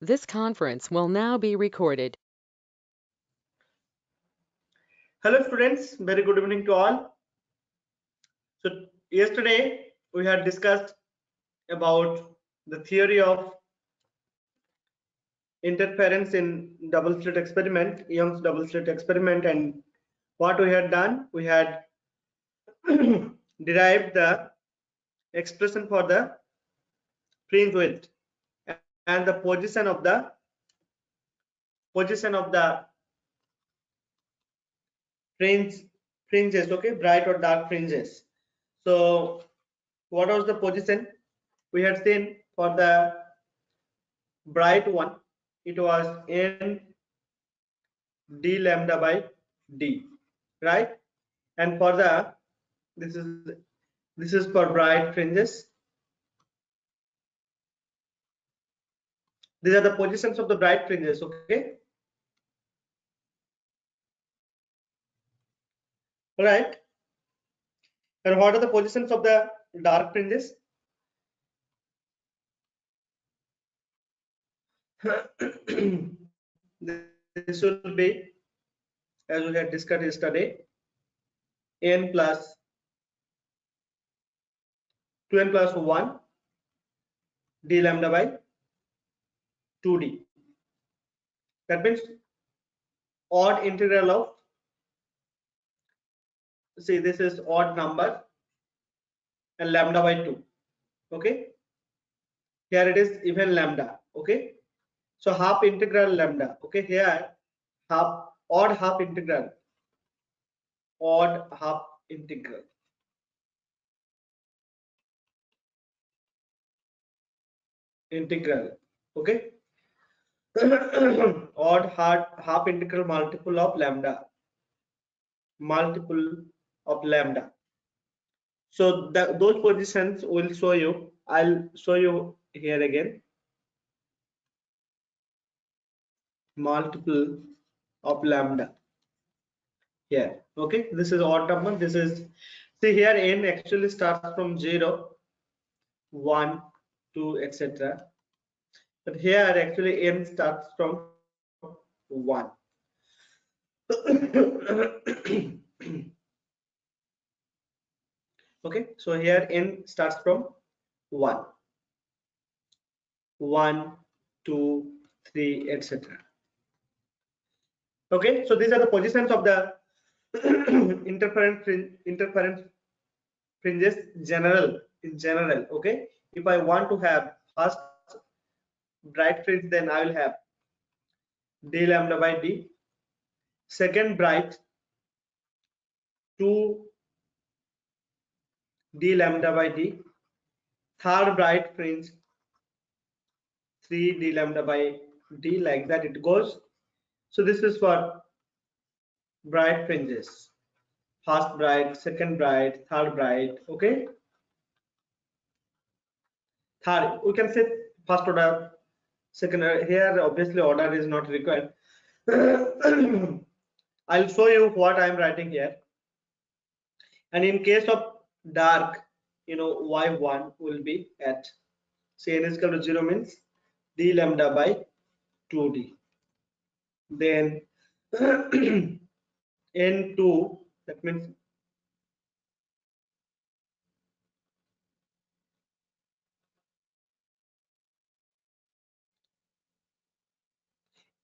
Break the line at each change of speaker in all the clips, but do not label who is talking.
This conference will now be recorded.
Hello students, very good evening to all. So yesterday we had discussed about the theory of interference in double slit experiment, Young's double slit experiment, and what we had done, we had derived the expression for the fringe width and the position of the fringes, okay, bright or dark fringes. So what was the position we had seen for the bright one? It was n d lambda by d, right? And for the this is for bright fringes. These are the positions of the bright fringes, okay? All right. And what are the positions of the dark fringes? This will be, as we had discussed yesterday, n plus 2n plus 1 d lambda by 2d. That means odd integral of, see, this is odd number and lambda by 2, okay? Here it is even lambda, okay? So half integral lambda, okay? Here odd half integral, okay? Odd half integral multiple of lambda. So those positions will show you. I'll show you here again. Multiple of lambda here, okay? This is odd number. This is, see here, n actually starts from 0, 1, 2, etc. But here actually n starts from 1. Okay, so here n starts from 1, 2, 3, etc. Okay, so these are the positions of the interference fringes in general. Okay, if I want to have first bright fringe, then I will have d lambda by d. Second bright, 2 d lambda by d. Third bright fringe, 3 d lambda by d, like that it goes. So this is for bright fringes. First bright, second bright, third bright, okay? Third, we can say first order, second order. Here obviously order is not required. I'll show you what I'm writing here. And in case of dark, y1 will be at, say, n is equal to 0 means d lambda by 2d. Then n2, that means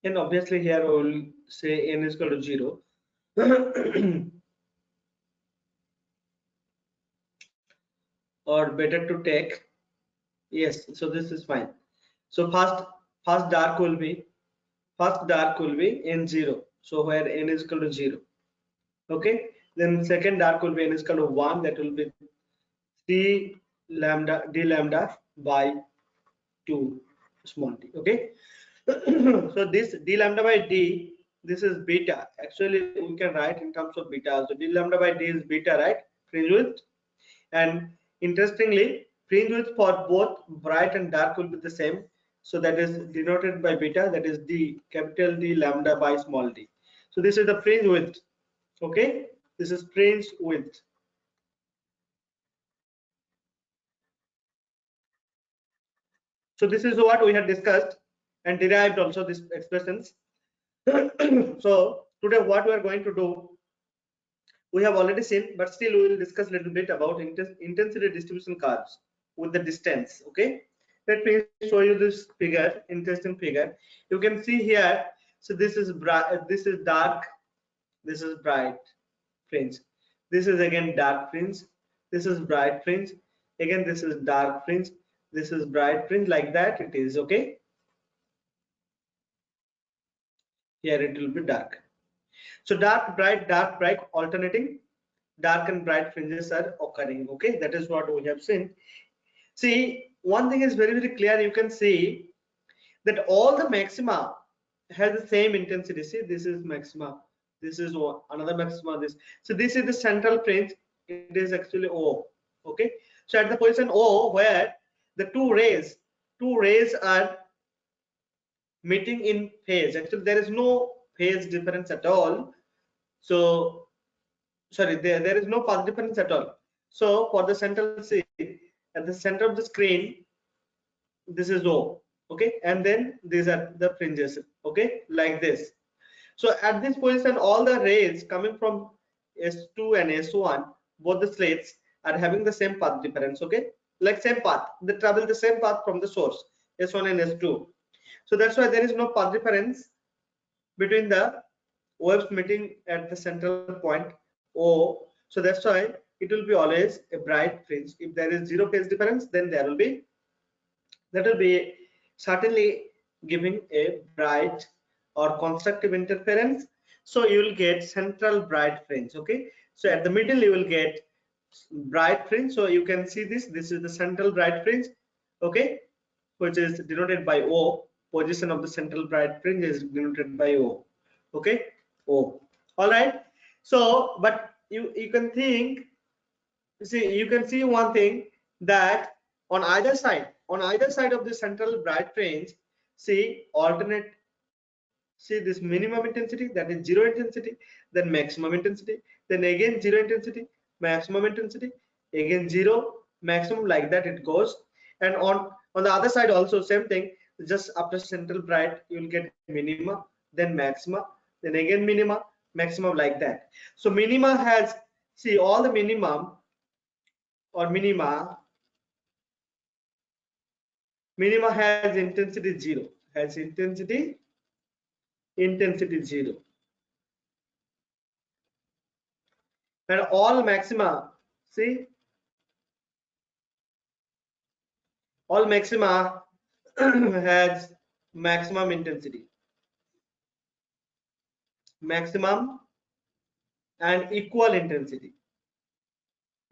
and obviously here we will say n is equal to 0. Or better to take, yes, so this is fine. So first dark will be n0, so where n is equal to 0, okay? Then second dark will be n is equal to 1, that will be d lambda by 2 small d, okay? So this d lambda by d, this is beta. Actually we can write in terms of beta. So d lambda by d is beta, right? Fringe width. And interestingly, fringe width for both bright and dark will be the same. So that is denoted by beta, that is d, capital D lambda by small d. So this is the fringe width, okay? This is fringe width. So this is what we had discussed and derived also these expressions. So today what we are going to do, we have already seen, but still we will discuss a little bit about intensity distribution curves with the distance. Okay, let me show you this figure, interesting figure. You can see here, so this is bright, this is dark, this is bright fringe, this is again dark fringe, this is bright fringe, again this is dark fringe, this is bright fringe, like that it is. Okay, here it will be dark. So dark, bright alternating, dark and bright fringes are occurring. Okay, that is what we have seen. See, one thing is very clear. You can see that all the maxima has the same intensity. See, this is maxima, this is another maxima, this. So this is the central fringe, it is actually O. Okay, so at the position O, where the two rays are meeting in phase, actually there is no phase difference at all. So sorry, there is no path difference at all. So for the central C, at the center of the screen, this is O. Okay, and then these are the fringes. Okay, like this. So at this position, all the rays coming from S2 and S1, both the slits are having the same path difference. Okay, like same path, they travel the same path from the source, S1 and S2. So that's why there is no path difference between the waves meeting at the central point O. So that's why it will be always a bright fringe. If there is zero phase difference, then there will be, that will be certainly giving a bright or constructive interference. So you will get central bright fringe. Okay, so at the middle you will get bright fringe. So you can see this is the central bright fringe. Okay, which is denoted by O. Position of the central bright fringe is denoted by O. Okay, O. All right. So but you can think, see, you can see one thing, that on either side of the central bright fringe, see alternate, see this minimum intensity, that is zero intensity, then maximum intensity, then again zero intensity, maximum intensity, again zero, maximum, like that it goes. And on the other side also same thing, just after central bright you will get minima, then maxima, then again minima, maximum, like that. So minima has, see, all the minimum or minima has intensity 0, has intensity 0, and all maxima, see, all maxima has maximum intensity, maximum and equal intensity,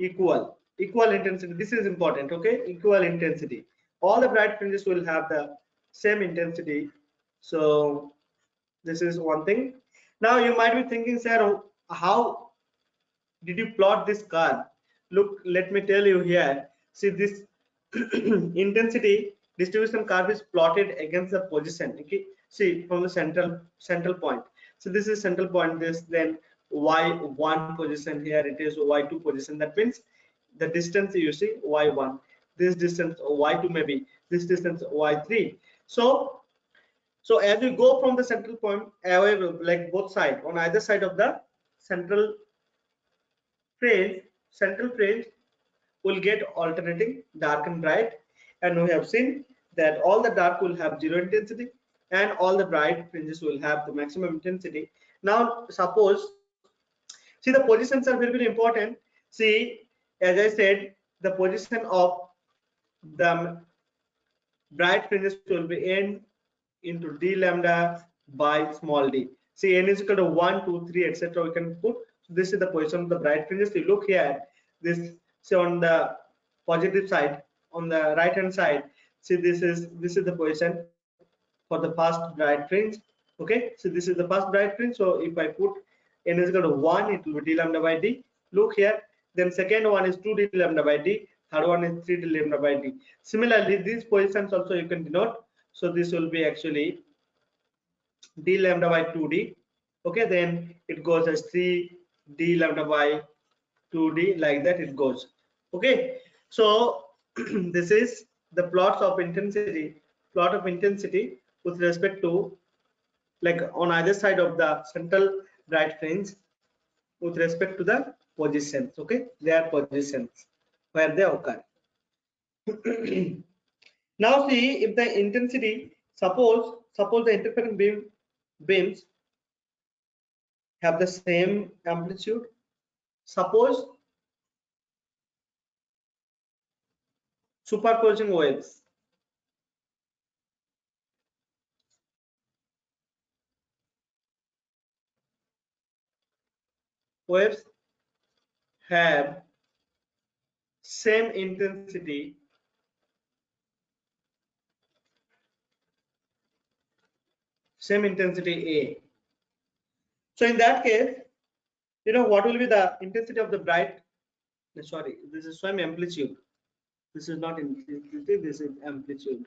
equal intensity, this is important. Okay, equal intensity, all the bright fringes will have the same intensity. So this is one thing. Now you might be thinking, sir, how did you plot this curve? Look, let me tell you here. See, this intensity distribution curve is plotted against the position. Okay, see, from the central point. So this is central point, this, then y1 position, here it is y2 position. That means the distance you see y1, this distance y2, maybe this distance y3. So as we go from the central point away, like both sides, on either side of the central fringe will get alternating dark and bright, and we have seen that all the dark will have zero intensity and all the bright fringes will have the maximum intensity. Now suppose, see, the positions are very important. See, as I said, the position of the bright fringes will be n into d lambda by small d. See, n is equal to 1, 2, 3, etc. We can put. So this is the position of the bright fringes. You look here, this, say, on the positive side, on the right hand side, see, this is the position for the first bright fringe. Okay, so this is the first bright fringe. So if I put n is equal to 1, it will be d lambda by d. Look here, then second one is 2 d lambda by d, third one is 3 d lambda by d. Similarly, these positions also you can denote. So this will be actually d lambda by 2d. Okay, then it goes as 3 d lambda by 2d, like that it goes. Okay, so this is the plot of intensity with respect to, like on either side of the central bright fringe with respect to the positions. Okay, their positions where they occur. Now see, if the intensity, suppose the interference beams have the same amplitude. Suppose superposing waves have same intensity, A. So in that case, you know what will be the intensity of the bright? Sorry, this is same amplitude. This is not intensity, this is amplitude.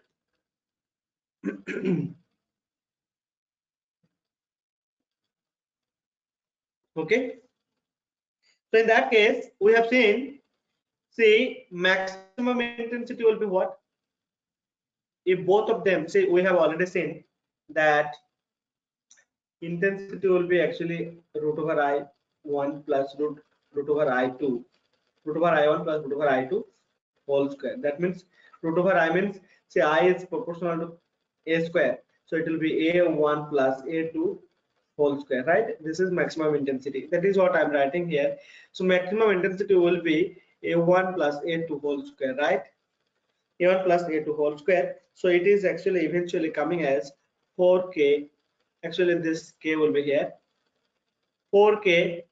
Okay. So in that case, we have seen, see, maximum intensity will be what? If both of them, see, we have already seen that intensity will be actually root over I1 plus root over I2, root over I1 plus root over I2 whole square. That means root over I means, say, I is proportional to A square. So it will be A1 plus A2 whole square, right? This is maximum intensity. That is what I'm writing here. So maximum intensity will be A1 plus A2 whole square, right? A1 plus A2 whole square. So it is actually eventually coming as 4K. Actually, this K will be here. 4K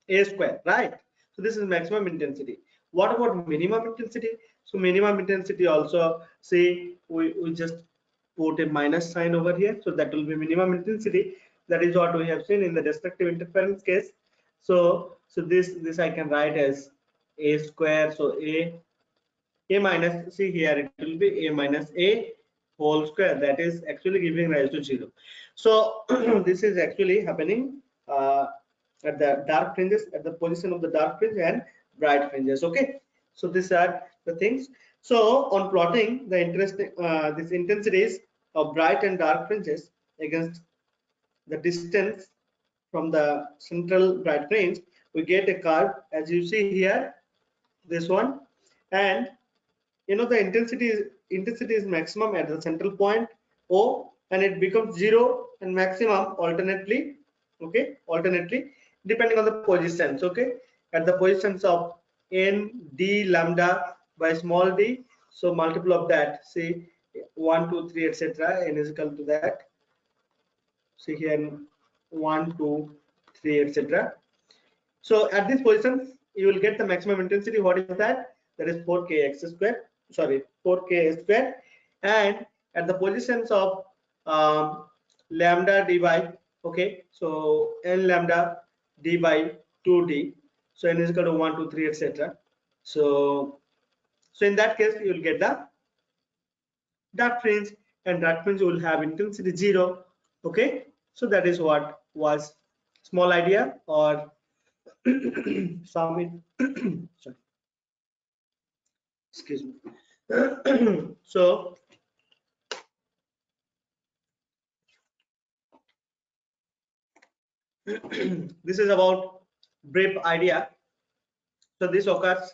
A square, right? So this is maximum intensity. What about minimum intensity? So minimum intensity also, see, we just put a minus sign over here. So that will be minimum intensity. That is what we have seen in the destructive interference case. So this I can write as A square. So A minus, see here it will be A minus A whole square. That is actually giving rise to 0. So this is actually happening at the dark fringes, at the position of the dark fringe and bright fringes. Okay, so these are the things. So on plotting the interesting these intensities of bright and dark fringes against the distance from the central bright fringe, we get a curve as you see here, this one. And you know the intensity is maximum at the central point O, and it becomes 0 and maximum alternately. Okay, alternately depending on the positions. Okay, at the positions of n d lambda by small d, so multiple of that, see 1 2 3 etc. n is equal to that, see here 1 2 3 etc. So at this position, you will get the maximum intensity. What is that? That is 4kx square. Sorry, 4k square. And at the positions of lambda d by, okay, so n lambda d by 2d. So n is equal to 1, 2, 3, etc. So in that case, you will get the dark fringe, and dark fringe will have intensity 0. Okay, so that is what was small idea or some sorry, excuse me. So this is about brief idea. So this occurs,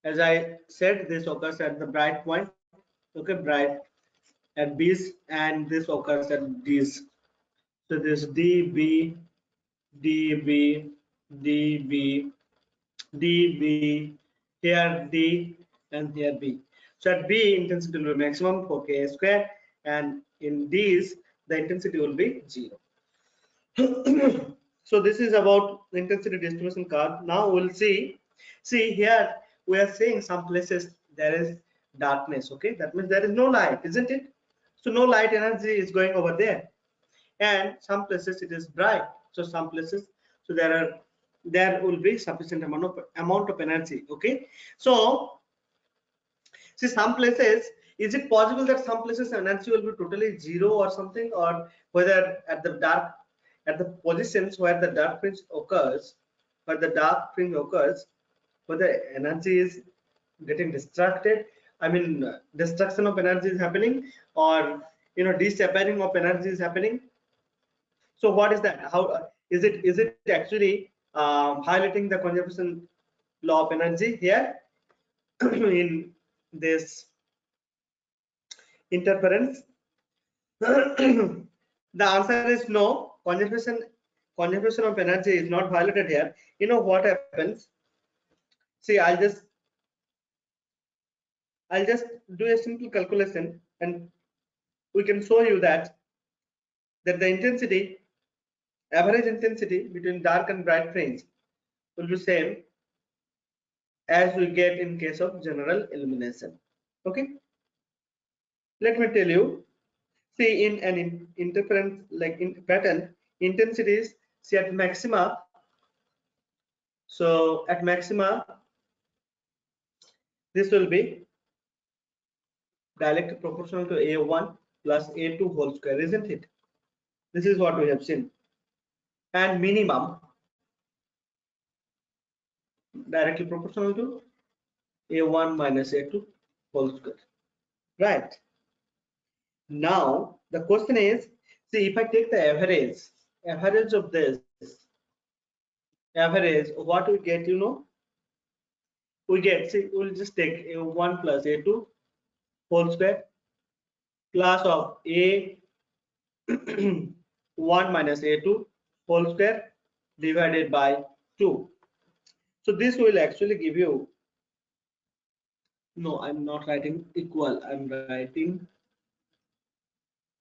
as I said, this occurs at the bright point. Okay, bright at B's, and this occurs at D's. So this DB, DB, DB, DB, here D, and here B. So at B, intensity will be maximum for K square, and in D's, the intensity will be 0. So this is about intensity distribution curve. Now we'll see here we are saying some places there is darkness. Okay, that means there is no light, isn't it? So no light energy is going over there, and some places it is bright. So some places, so there will be sufficient amount of energy. Okay, so see some places, is it possible that some places energy will be totally 0 or something, or whether at the dark, at the positions where the dark fringe occurs, whether energy is getting distracted, I mean destruction of energy is happening, or disappearing of energy is happening. So what is that? How is it actually highlighting the conservation law of energy here in this interference? The answer is no. Conservation of energy is not violated here. You know what happens? See, I'll just do a simple calculation, and we can show you that the intensity, average intensity between dark and bright fringe will be same as we get in case of general illumination. Okay, let me tell you. See, in an interference like in pattern, intensities see at maxima. So at maxima, this will be directly proportional to A1 plus A2 whole square, isn't it? This is what we have seen. And minimum directly proportional to A1 minus A2 whole square. Right. Now the question is, see, if I take the average of this, average, what we get, we get, see, we'll just take A1 plus A2 whole square plus of A1 minus A2 whole square divided by 2. So this will actually give you, no, I'm not writing equal, I'm writing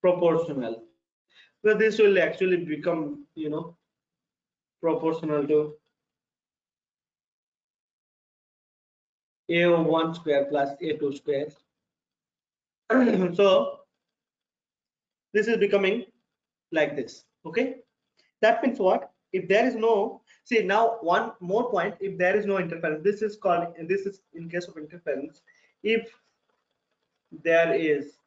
proportional. So this will actually become, proportional to A1 square plus A2 square. So this is becoming like this. Okay, that means what? If there is no, see, now one more point, if there is no interference, this is in case of interference, if there is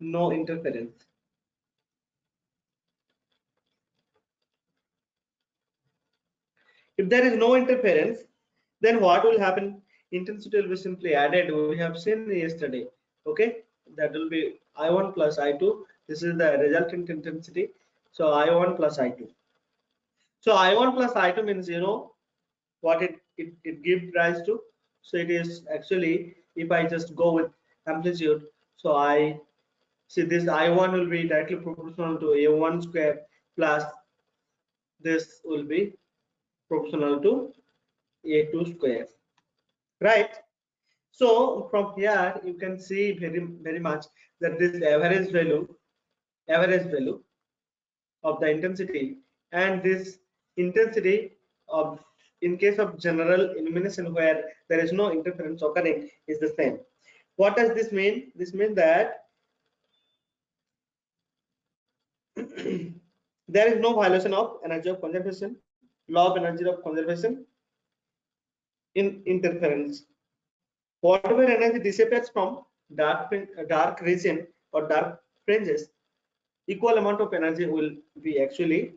no interference, if there is no interference, then what will happen? Intensity will be simply added. We have seen yesterday. Okay, that will be I1 plus I2. This is the resultant intensity. So I1 plus I2. So I1 plus I2 means, what it gives rise to. So it is actually, if I just go with amplitude, so I see this I1 will be directly proportional to A1 square plus this will be proportional to A2 square, right? So from here you can see very much that this average value of the intensity and this intensity of, in case of general illumination where there is no interference occurring, is the same. What does this mean? This means that there is no violation of energy of conservation, law of energy of conservation in interference. Whatever energy dissipates from dark region or dark fringes, equal amount of energy will be actually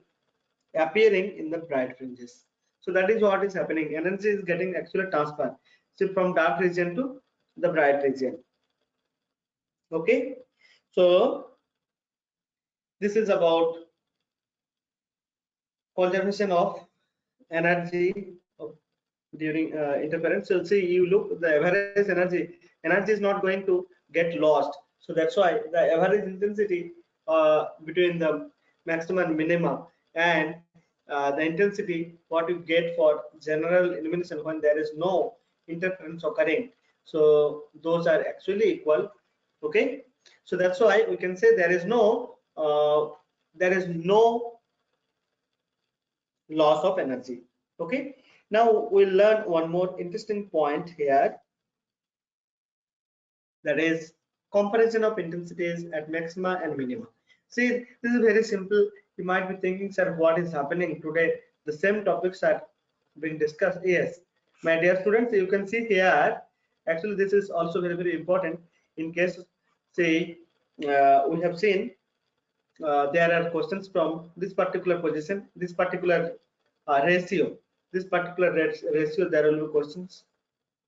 appearing in the bright fringes. So that is what is happening. Energy is getting actually transferred, so from dark region to the bright region. Okay, so this is about conservation of energy during interference. So see, you look the average energy is not going to get lost. So that's why the average intensity between the maximum and minimum and the intensity what you get for general illumination when there is no interference occurring, so those are actually equal. Okay, so that's why we can say there is no loss of energy. Okay, now we'll learn one more interesting point here, that is comparison of intensities at maxima and minima. See, this is very simple. You might be thinking, sir, what is happening today? The same topics are being discussed. Yes, my dear students, you can see here, actually this is also very important. In case, say, we have seen there are questions from this particular position, this particular ratio, this particular ratio, there will be questions.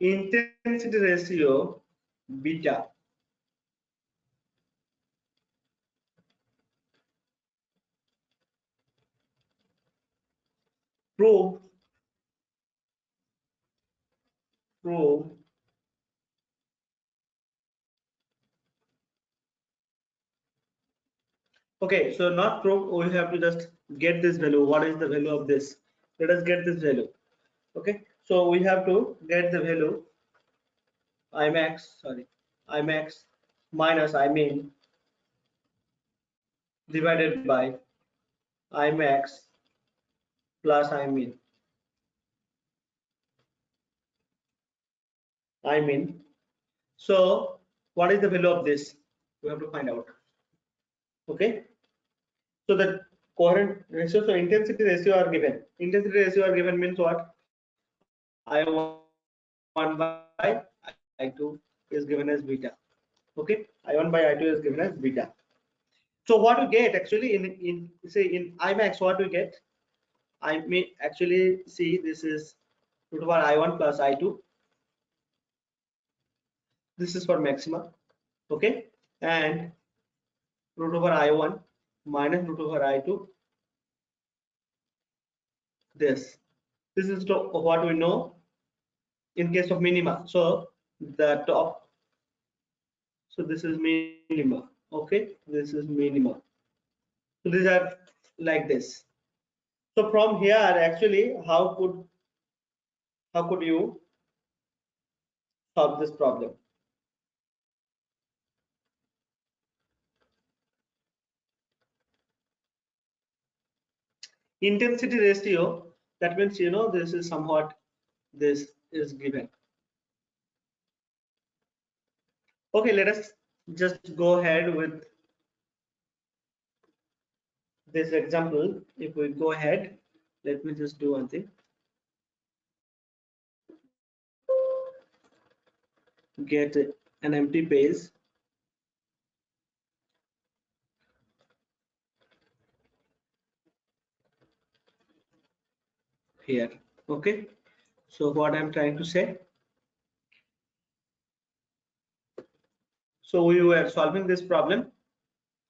intensity ratio beta prove okay, so not prove, we have to just get this value. What is the value of this? Let us get this value. Okay, so we have to get the value Imax minus Imin divided by Imax plus Imin. So what is the value of this? We have to find out. Okay, so the coherent ratio, so intensity ratio are given. Intensity ratio are given means what? I1 by I2 is given as beta. Okay, I1 by I2 is given as beta. So what we get actually in say in Imax, what we get? I may actually see this is root over I1 plus I2. This is for maxima. Okay, and root over I1 minus root over I2. This is what we know in case of minima. So the top, so this is minima. Okay, this is minima. So these are like this. So from here actually how could you solve this problem? Intensity ratio, that means this is somewhat, this is given. Okay, let us just go ahead with this example. If we go ahead, let me just do one thing. Get an empty page. Here. Okay, so what I'm trying to say, so we were solving this problem.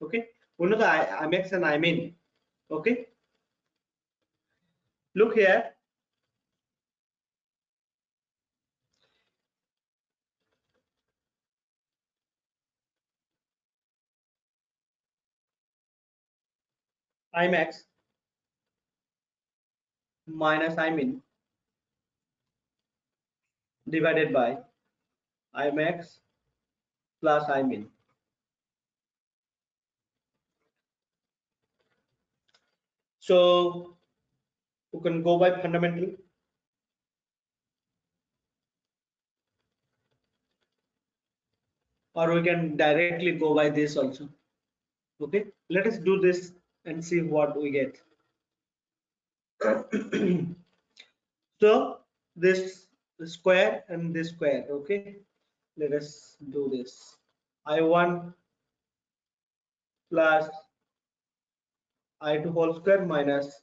Okay, we know the Imax and Imin. Okay, look here. Imax minus Imin divided by Imax plus Imin. So you can go by fundamental, or we can directly go by this also. Okay, let us do this and see what we get. So this square and this square. Okay, let us do this. I1 plus I2 whole square minus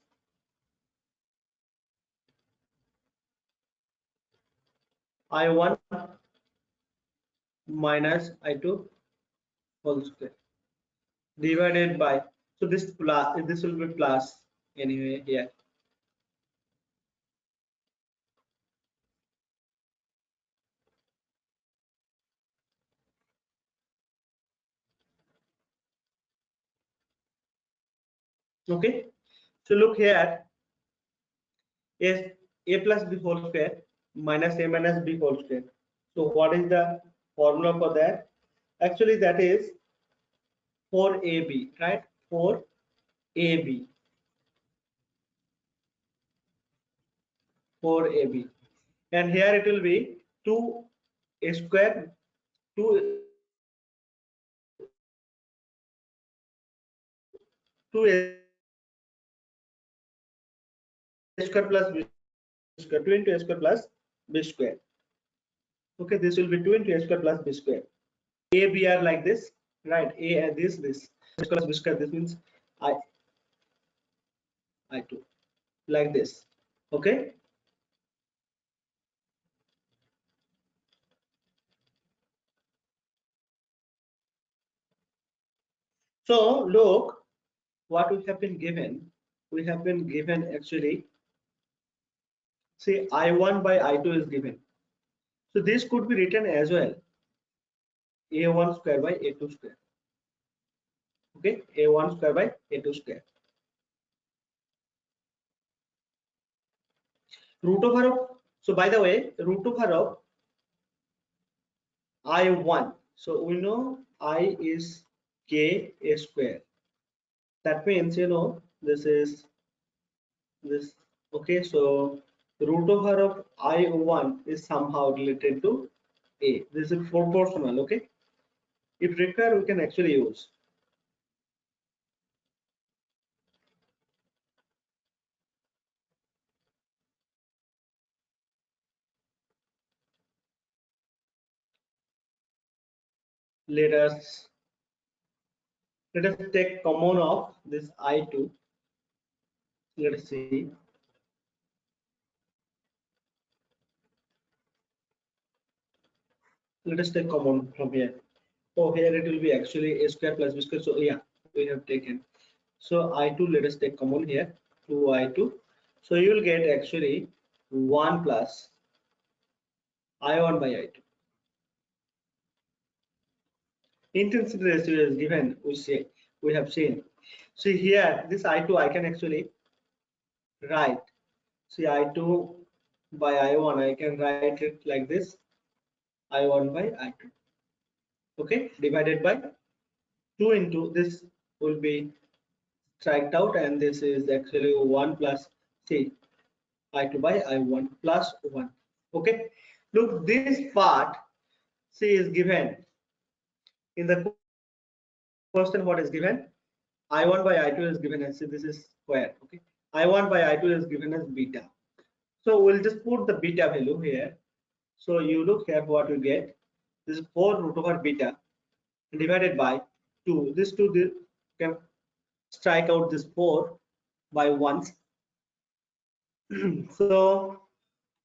I1 minus I2 whole square divided by, so this will be plus anyway here. Okay, so look here, is a plus b whole square minus a minus b whole square. So what is the formula for that? Actually that is 4ab, right? 4ab, 4ab, and here it will be 2a square, 2 2a square plus b square, 2 into a square plus b square. Okay, this will be 2 into a square plus b square. A, b are like this, right? A and this square plus b square. This means I2 like this. Okay. So look what we have been given. We have been given actually, see I1 by I2 is given. So this could be written as well A1 square by A2 square. Okay, A1 square by A2 square. Root over of, so by the way, root over of I1. So we know I is K A square. That means, this is this. Okay, so root over of I1 is somehow related to A. This is proportional. Okay, if required, we can actually use. Let us take common of this I2. Let us see. Let us take common from here. Oh, here it will be actually A square plus B square. So yeah, we have taken. So I2, let us take common here, 2I2. So you will get actually 1 plus I1 by I2. Intensity ratio is given, we have seen. See here, this I2 I can actually write. See I2 by I1, I can write it like this, I1 by I2. Okay, divided by 2 into this will be striked out, and this is actually 1 plus C I2 by I1 plus 1. Okay, look, this part C is given in the question. What is given? I1 by I2 is given as, this is square. Okay, I1 by I2 is given as beta. So we'll just put the beta value here. So you look here, what you get, this is 4 root over beta divided by 2. This 2 can strike out this 4 by ones. So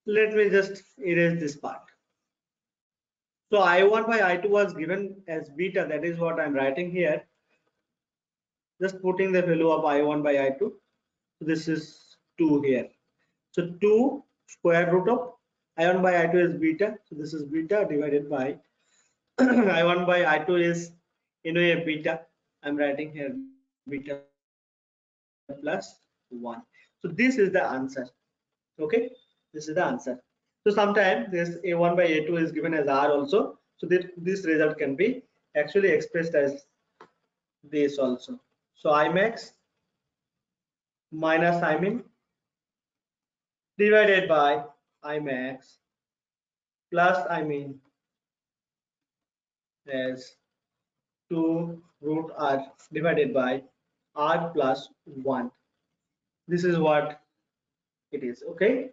let me just erase this part. So I1 by I2 was given as beta, that is what I'm writing here. Just putting the value of I1 by I2. So this is 2 here. So 2 square root of I1 by I2 is beta. So this is beta divided by I1 by I2 is a beta. I'm writing here beta plus 1. So this is the answer. Okay, this is the answer. So sometimes this A1 by A2 is given as R also. So this result can be actually expressed as this also. So Imax minus Imin divided by Imax plus Imin as 2 root R divided by R plus 1. This is what it is. Okay,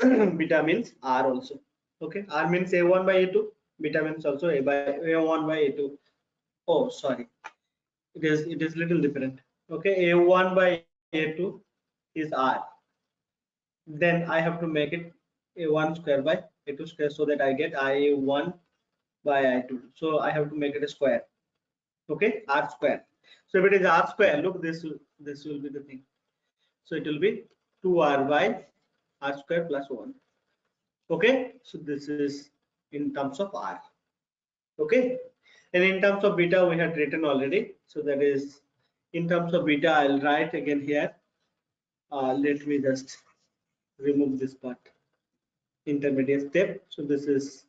beta means R also. Okay, R means A1 by A2, beta means also A1 by A2. Oh, sorry, it is little different. Okay, A1 by A2 is R. Then I have to make it A1 square by A2 square, so that I get I1 by I2. So I have to make it a square. Okay, R square. So if it is R square, look, this will be the thing. So it will be 2R by R square plus 1. Okay, so this is in terms of R. Okay, and in terms of beta we had written already. So that is in terms of beta. I'll write again here. Let me just remove this part, intermediate step. So this is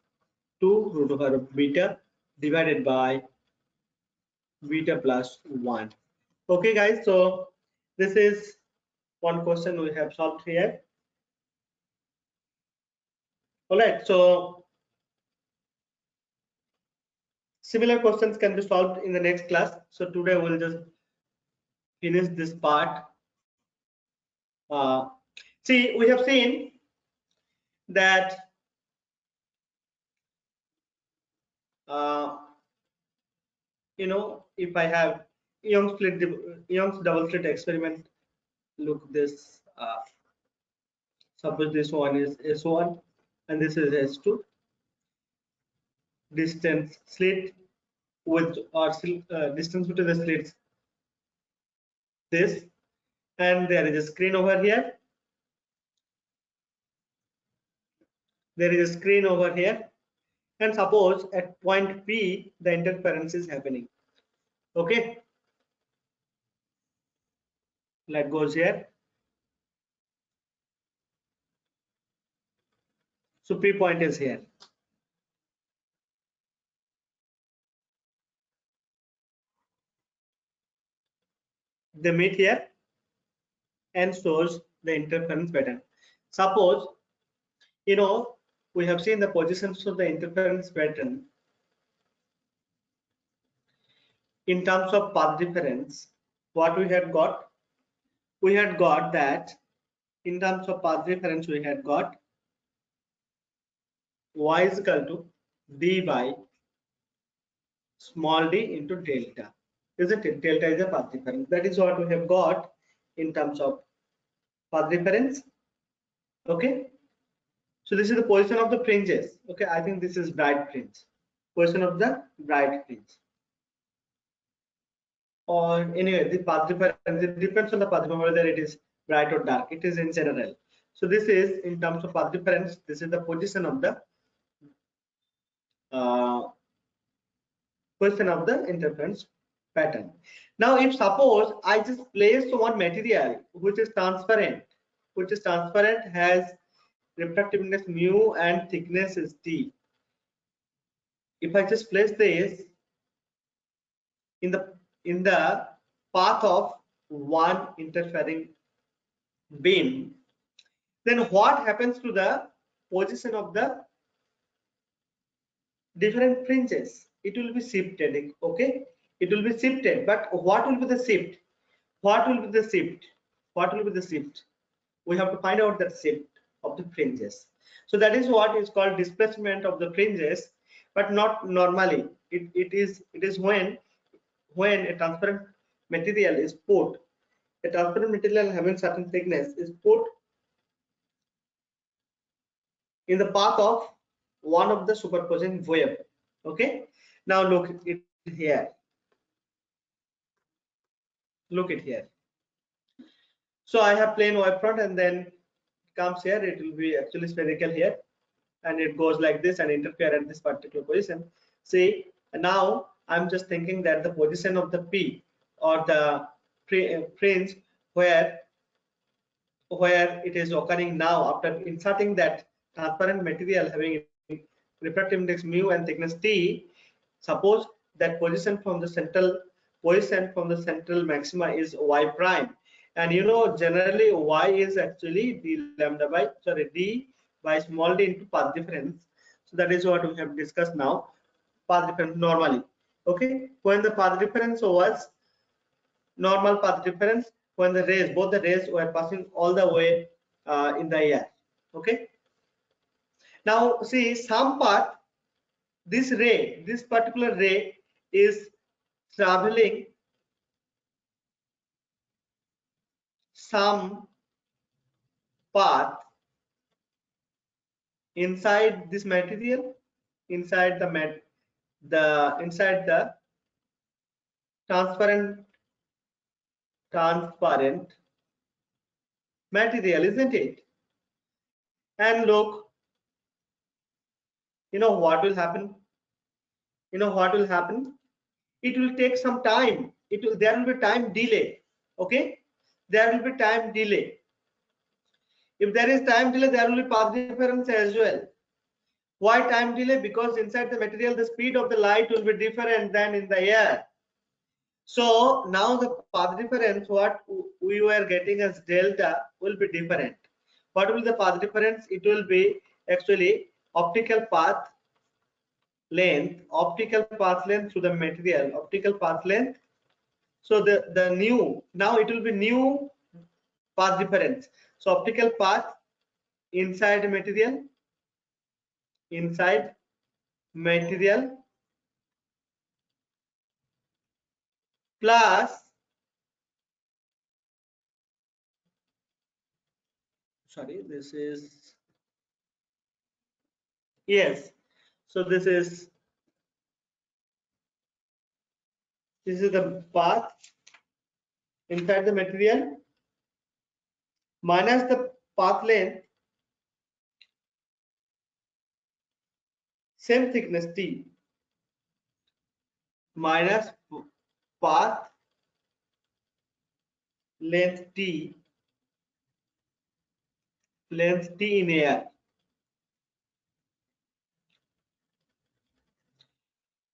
2 root over beta divided by beta plus 1. Okay guys, so this is one question we have solved here. All right, so similar questions can be solved in the next class. So today we'll just finish this part. See, we have seen that uh, if I have Young's double slit experiment, look this. Suppose this one is S1 and this is S2. Distance slit with or distance between the slits this, and there is a screen over here. There is a screen over here, and suppose at point P the interference is happening. Okay, light goes here. So P point is here. They meet here and shows the interference pattern. Suppose, you know, we have seen the positions of the interference pattern in terms of path difference. What we had got? We had got that in terms of path difference, we had got y is equal to d by small d into delta. Isn't it? Delta is a path difference. That is what we have got in terms of path difference. Okay. So this is the position of the fringes. Okay, I think this is bright fringe. Position of the bright fringe. Or anyway, the path difference, it depends on the path difference whether it is bright or dark. It is in general. So this is in terms of path difference. This is the position of the interference pattern. Now, if suppose I just place one material which is transparent, has refractive index mu and thickness is t. If I just place this in the path of one interfering beam, then what happens to the position of the different fringes? It will be shifted. Okay, it will be shifted. But what will be the shift? What will be the shift? What will be the shift? We have to find out that shift of the fringes. So that is what is called displacement of the fringes, but not normally. It is when a transparent material is put, a transparent material having certain thickness is put in the path of one of the superposition wave. Okay, now look it here. Look it here. So I have plain wavefront, and then comes here. It will be actually spherical here, and it goes like this and interfere at this particular position. See, now I'm just thinking that the position of the P or the fringe where it is occurring now after inserting that transparent material having refractive index mu and thickness t. Suppose that position from the central maxima is y prime, and you know generally y is actually d by small d into path difference. So that is what we have discussed now, path difference normally. Okay, when the path difference was normal path difference, when the rays, both the rays were passing all the way in the air. Okay, now see some path, this particular ray is traveling some path inside this material, inside the transparent material, isn't it? And look, you know what will happen? You know what will happen? It will take some time. There will be time delay. Okay, there will be time delay. If there is time delay, there will be path difference as well. Why time delay? Because inside the material the speed of the light will be different than in the air. So now the path difference, what we were getting as delta, will be different. What will the path difference? It will be actually optical path length through the material, optical path length. So the new, now it will be new path difference. So optical path inside material plus, sorry, this is, yes, so this is This is the path inside the material minus the path length, same thickness t, minus path length t in air.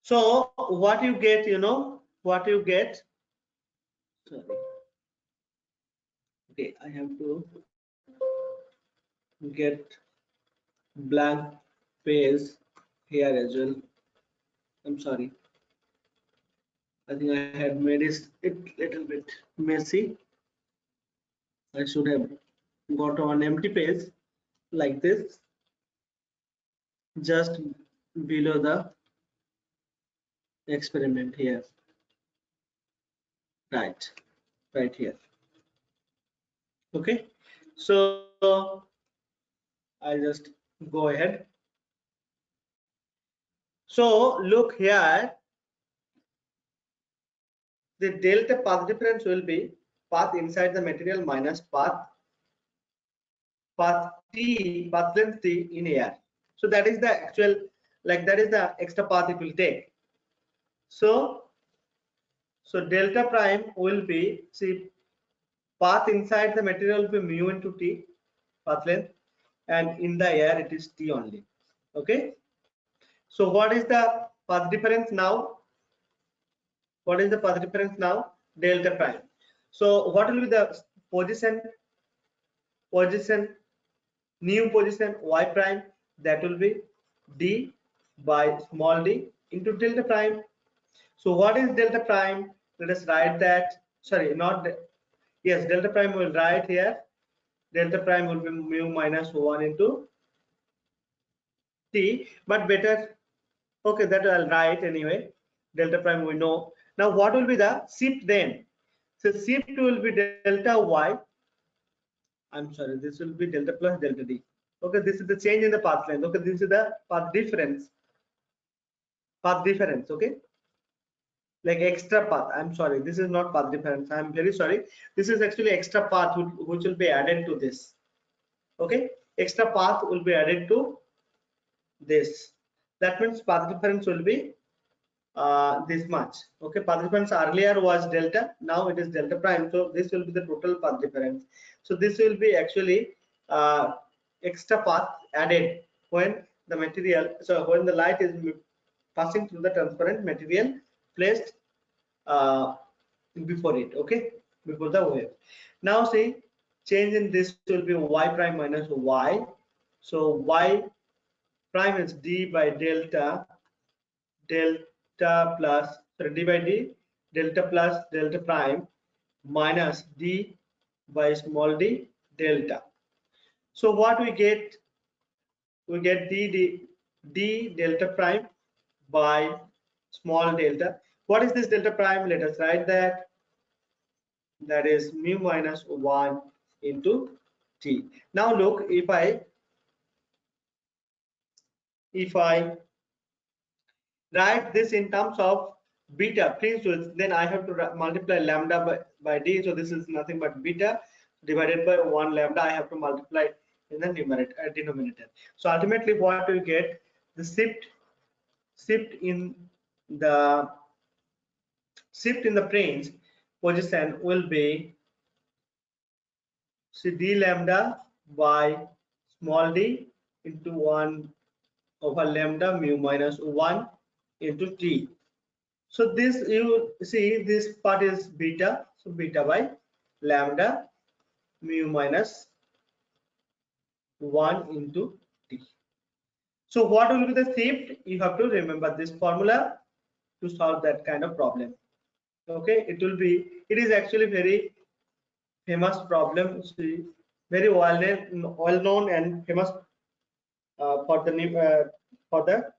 So what you get, what you get. Sorry. Okay, I have to get blank page here as well. I'm sorry. I think I had made it little bit messy. I should have got on empty page like this, just below the experiment here. Right here. Okay, so I'll just go ahead. So look here, the delta path difference will be path inside the material minus path length t in air. So that is the actual, like that is the extra path it will take. So delta prime will be, see, path inside the material will be mu into t, path length, and in the air it is t only. Okay, so what is the path difference now? What is the path difference now? Delta prime. So what will be the position, new position y prime? That will be d by small d into delta prime. So what is delta prime? Let us write that. Sorry, not yes, delta prime will write here. Delta prime will be mu minus 1 into t, but better. Okay, that I'll write anyway. Delta prime we know. Now what will be the shift then? So shift will be delta y. I'm sorry, this will be delta plus delta d. Okay, this is the change in the path length. Okay, this is the path difference. Okay, like extra path. I'm sorry, this is not path difference. I'm very sorry. This is actually extra path which will be added to this. Okay, extra path will be added to this. That means path difference will be this much. Okay, path difference earlier was delta, now it is delta prime, so this will be the total path difference. So this will be actually extra path added when the material, so when the light is passing through the transparent material placed before it, okay, before the wave. Now see, change in this will be y prime minus y. So y prime is d by delta plus, sorry, d by d, delta plus delta prime minus d by small d delta. So what we get? We get d delta prime by small delta. What is this delta prime? Let us write that. That is mu minus 1 into t. Now look, if I write this in terms of beta, please do it, then I have to multiply lambda by d. So this is nothing but beta divided by 1 lambda. I have to multiply in the numerator, denominator. So ultimately what we get, the shift in the fringe position will be, see, d lambda by small d into 1 over lambda mu minus 1 into t. So this, you see, this part is beta, so beta by lambda mu minus 1 into t. So what will be the shift? You have to remember this formula to solve that kind of problem. Okay, it will be, it is actually very famous problem, see, very well known and famous for the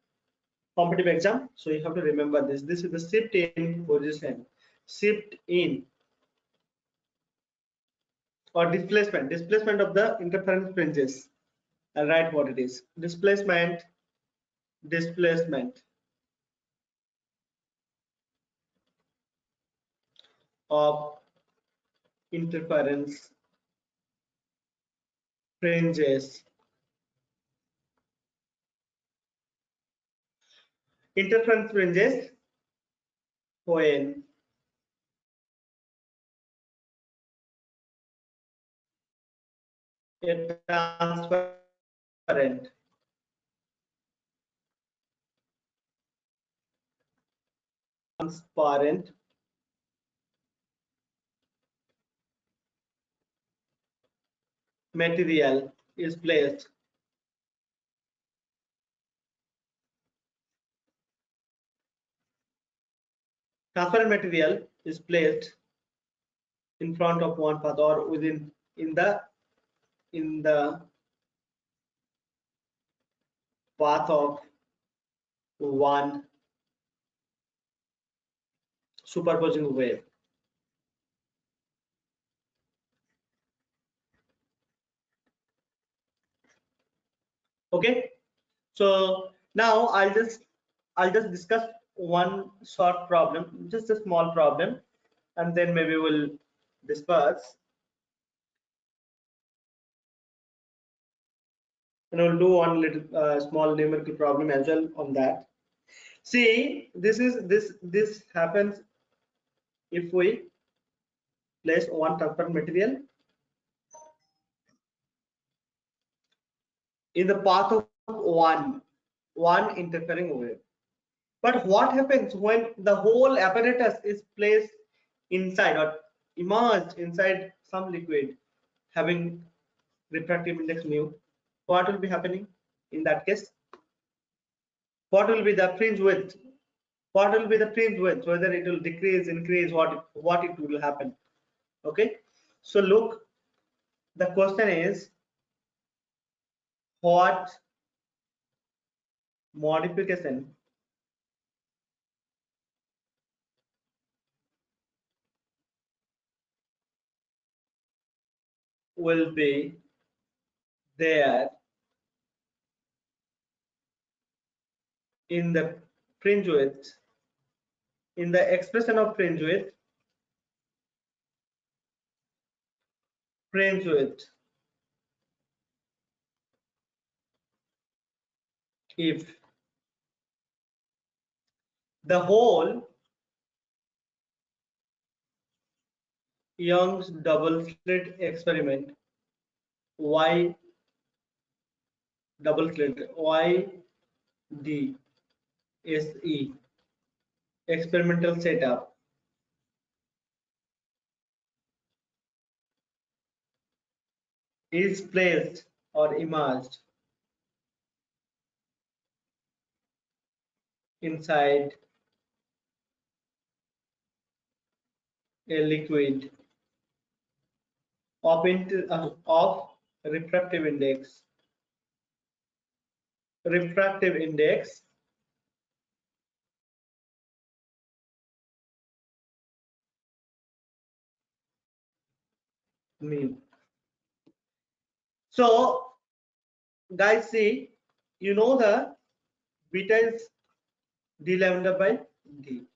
competitive exam. So you have to remember this. This is the shift in position, shift in or displacement of the interference fringes. I'll write what it is. Displacement. of interference fringes. Interference fringes when a transparent material is placed in front of one path or within in the path of one superposing wave. Okay, so now I'll just discuss one short problem, just a small problem, and then maybe we'll disperse and we'll do one little small numerical problem as well on that. See, this happens if we place one transparent material in the path of one interfering wave. But what happens when the whole apparatus is placed inside or immersed inside some liquid having refractive index mu? What will be happening in that case? What will be the fringe width? What will be the fringe width? Whether it will decrease, increase, what it will happen? Okay. So look, the question is what modification will be there in the fringe width, in the expression of fringe width if the whole Young's double slit experiment Y double slit YDSE experimental setup is placed or immersed inside a liquid of refractive index mu. So guys, see, you know the beta is d lambda by d.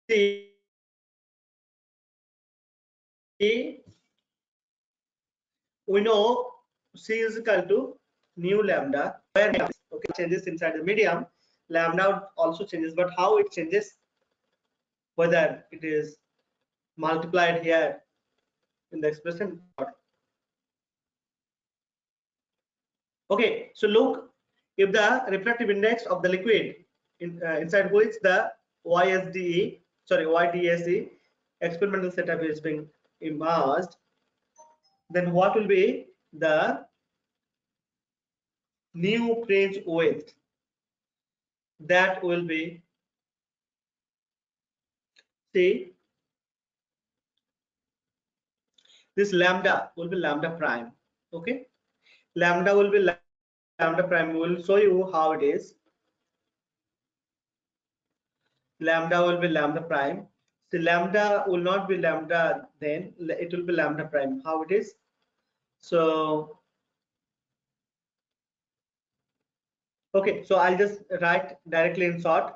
See, we know C is equal to nu lambda, where okay changes inside the medium, lambda also changes, but how it changes, whether it is multiplied here in the expression. Okay, so look, if the refractive index of the liquid inside which the YDSE experimental setup is being immersed, then what will be the new fringe width? That will be, see, this lambda will be lambda prime. Okay, lambda will be lambda prime. We will show you how it is. Lambda will be lambda prime. So lambda will not be lambda, then it will be lambda prime. How it is? So Okay, so I'll just write directly in short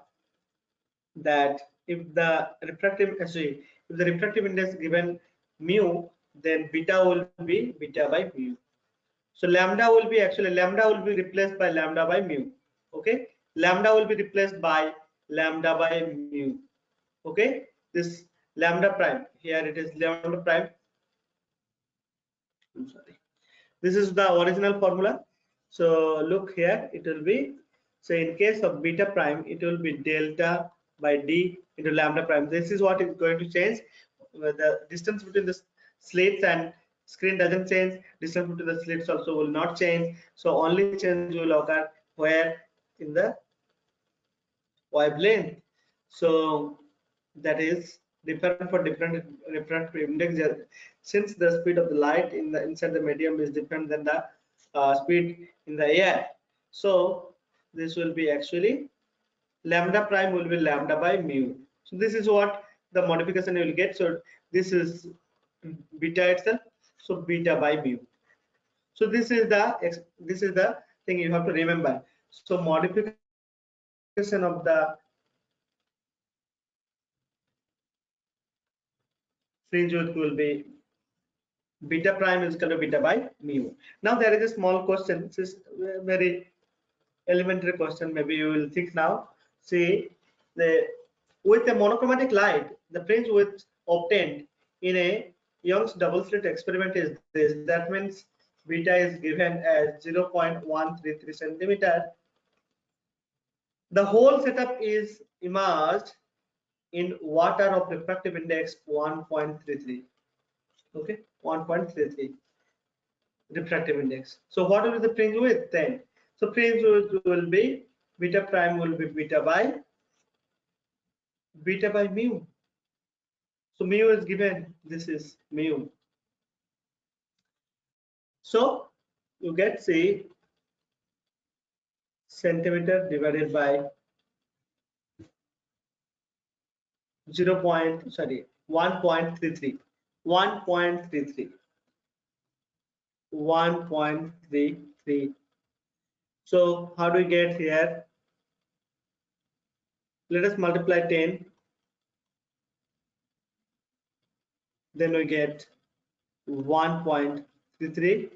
that if the refractive index given mu, then beta will be beta by mu. So lambda will be replaced by lambda by mu. Okay, lambda will be replaced by lambda by mu. Okay, this lambda prime, here it is lambda prime. I'm sorry. This is the original formula. So look here, it will be, so in case of beta prime, it will be delta by d into lambda prime. This is what is going to change. The distance between the slits and screen doesn't change. Distance between the slits also will not change. So only change will occur where in the wavelength. So that is different for different refractive index. Since the speed of the light in the inside the medium is different than the speed in the air, so this will be actually lambda prime will be lambda by mu. So this is what the modification you will get. So this is beta itself, so beta by mu. So this is the thing you have to remember. So modification of the fringe width will be beta prime is equal to beta by mu. Now there is a small question. This is a very elementary question. Maybe you will think now. See, with a monochromatic light, the fringe width obtained in a Young's double slit experiment is this. That means beta is given as 0.133 centimeter. The whole setup is immersed in water of refractive index 1.33. Okay, 1.33 refractive index. So what will be the fringe width then? So fringe width will be beta prime will be beta by mu. So mu is given. This is mu. So you get, say, centimeter divided by 1.33. 1.33. So how do we get here? Let us multiply 10. Then we get 1.33,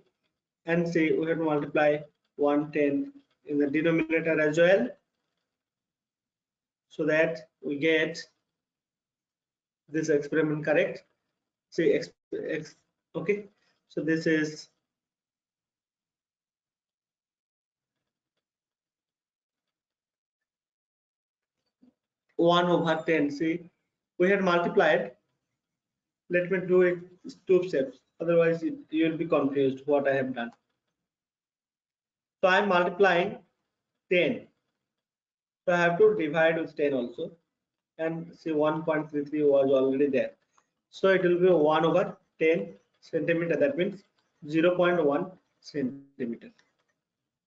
and say we have to multiply 110 in the denominator as well, so that we get this experiment correct. Say okay, so this is 1/10. See, we had multiplied. Let me do it 2 steps, otherwise you will be confused what I have done. So I am multiplying 10, so I have to divide with 10 also, and see 1.33 was already there, so it will be 1/10 centimeter. That means 0.1 centimeter.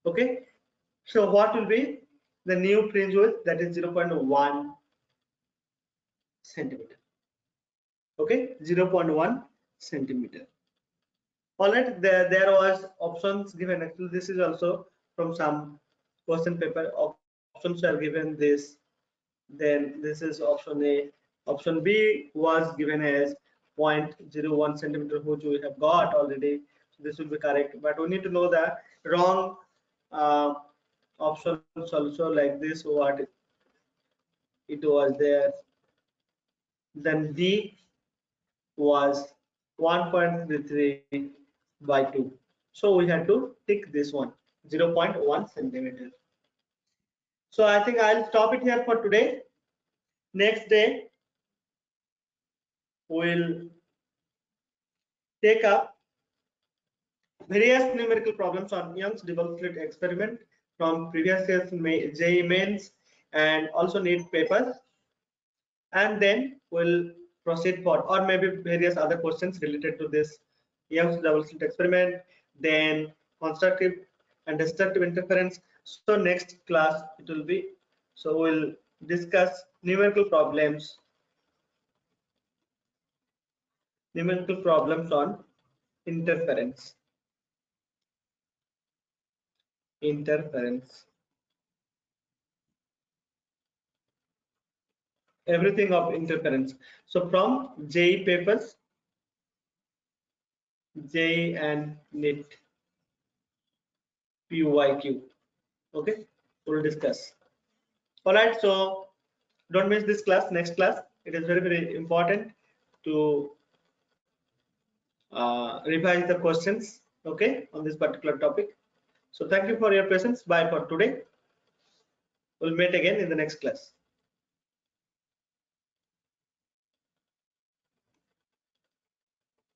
Okay, so what will be the new fringe width? That is 0.1 centimeter. Okay, 0.1 centimeter. All right, there was options given. Actually, this is also from some question paper. Options are given this. Then this is option A. Option B was given as 0.01 centimeter, which we have got already. So this will be correct. But we need to know the wrong options also, like this. What it was there. Then D was 1.33 by 2. So we had to tick this one, 0.1 centimeter. So I think I'll stop it here for today. Next day, we'll take up various numerical problems on Young's double slit experiment from previous year's JEE mains and also NEET papers. And then we'll proceed for, or maybe various other questions related to this Young's double slit experiment, then constructive and destructive interference. So next class it will be, so we'll discuss numerical problems on interference. everything of interference. So from JE papers, JE and NEET PYQ. Okay, we'll discuss. All right, so don't miss this class. Next class, it is very important to revise the questions, okay, on this particular topic. So thank you for your presence. Bye for today. We'll meet again in the next class.